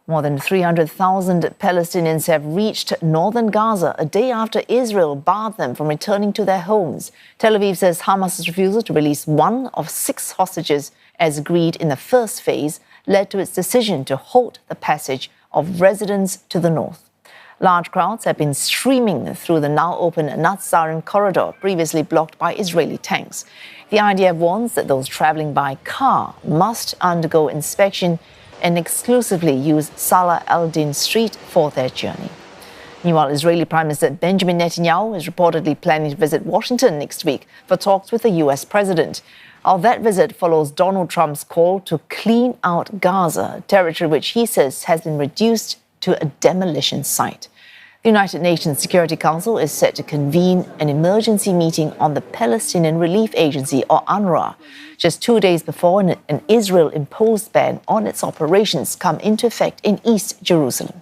More than 300,000 Palestinians have reached northern Gaza a day after Israel barred them from returning to their homes. Tel Aviv says Hamas's refusal to release one of 6 hostages, as agreed in the first phase, led to its decision to halt the passage of residents to the north. Large crowds have been streaming through the now open Nazarim corridor, previously blocked by Israeli tanks. The IDF warns that those travelling by car must undergo inspection and exclusively use Salah al-Din Street for their journey. Meanwhile, Israeli Prime Minister Benjamin Netanyahu is reportedly planning to visit Washington next week for talks with the US president. That visit follows Donald Trump's call to clean out Gaza, territory which he says has been reduced to a demolition site. The United Nations Security Council is set to convene an emergency meeting on the Palestinian Relief Agency, or UNRWA, just 2 days before an Israel-imposed ban on its operations come into effect in East Jerusalem.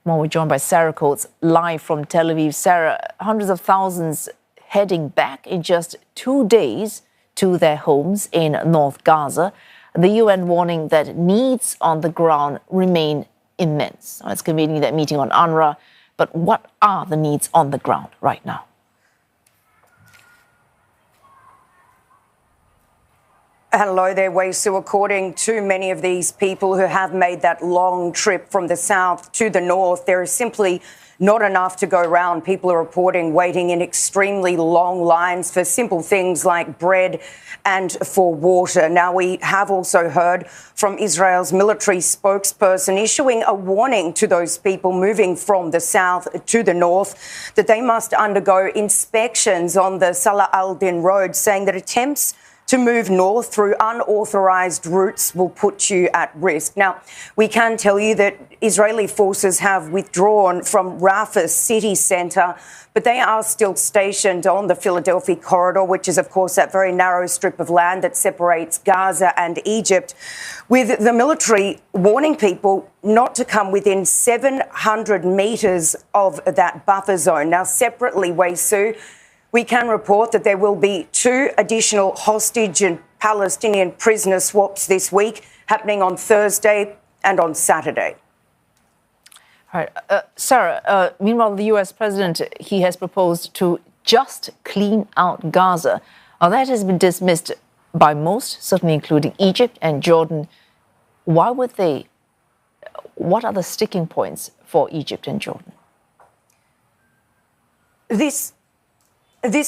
Well, we're joined by Sarah Coates, live from Tel Aviv. Sarah, hundreds of thousands heading back in just 2 days to their homes in North Gaza. The UN warning that needs on the ground remain immense. It's convening that meeting on UNRWA, but what are the needs on the ground right now? Hello there, Wei Su. According to many of these people who have made that long trip from the south to the north, there is simply not enough to go around. People are reporting waiting in extremely long lines for simple things like bread and for water. Now, we have also heard from Israel's military spokesperson issuing a warning to those people moving from the south to the north that they must undergo inspections on the Salah al-Din road, saying that attempts to move north through unauthorised routes will put you at risk. Now, we can tell you that Israeli forces have withdrawn from Rafah city centre, but they are still stationed on the Philadelphia corridor, which is, of course, that very narrow strip of land that separates Gaza and Egypt, with the military warning people not to come within 700 metres of that buffer zone. Now, separately, Wei Su, we can report that there will be 2 additional hostage and Palestinian prisoner swaps this week, happening on Thursday and on Saturday. All right. Sarah, meanwhile, the US president, he has proposed to just clean out Gaza. That has been dismissed by most, certainly including Egypt and Jordan. Why would they? What are the sticking points for Egypt and Jordan? This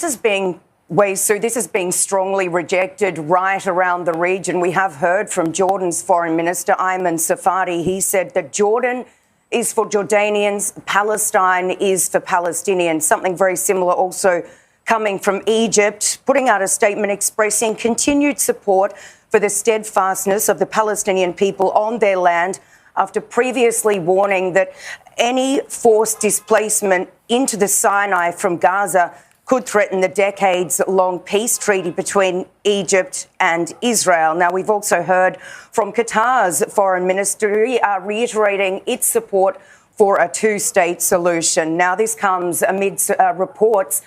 is being strongly rejected right around the region. We have heard from Jordan's Foreign Minister, Ayman Safadi. He said that Jordan is for Jordanians, Palestine is for Palestinians. Something very similar also coming from Egypt, putting out a statement expressing continued support for the steadfastness of the Palestinian people on their land, after previously warning that any forced displacement into the Sinai from Gaza could threaten the decades-long peace treaty between Egypt and Israel. Now, we've also heard from Qatar's foreign ministry reiterating its support for a 2-state solution. Now, this comes amidst reports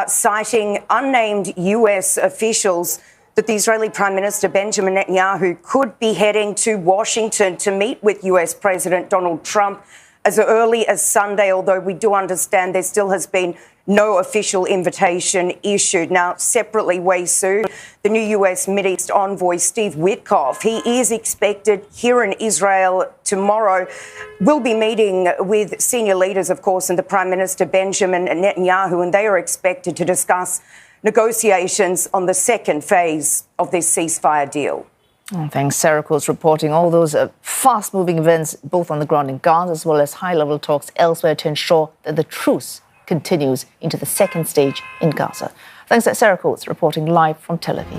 citing unnamed US officials that the Israeli Prime Minister Benjamin Netanyahu could be heading to Washington to meet with US President Donald Trump as early as Sunday, although we do understand there still has been no official invitation issued. Now, separately, Wei Su, the new US Mideast envoy Steve Witkoff, he is expected here in Israel tomorrow. Will be meeting with senior leaders, of course, and the Prime Minister Benjamin Netanyahu, and they are expected to discuss negotiations on the second phase of this ceasefire deal. Thanks. Sarah Coates reporting all those fast-moving events, both on the ground in Gaza as well as high-level talks elsewhere to ensure that the truce continues into the second stage in Gaza. Thanks, Sarah Coates reporting live from Tel Aviv.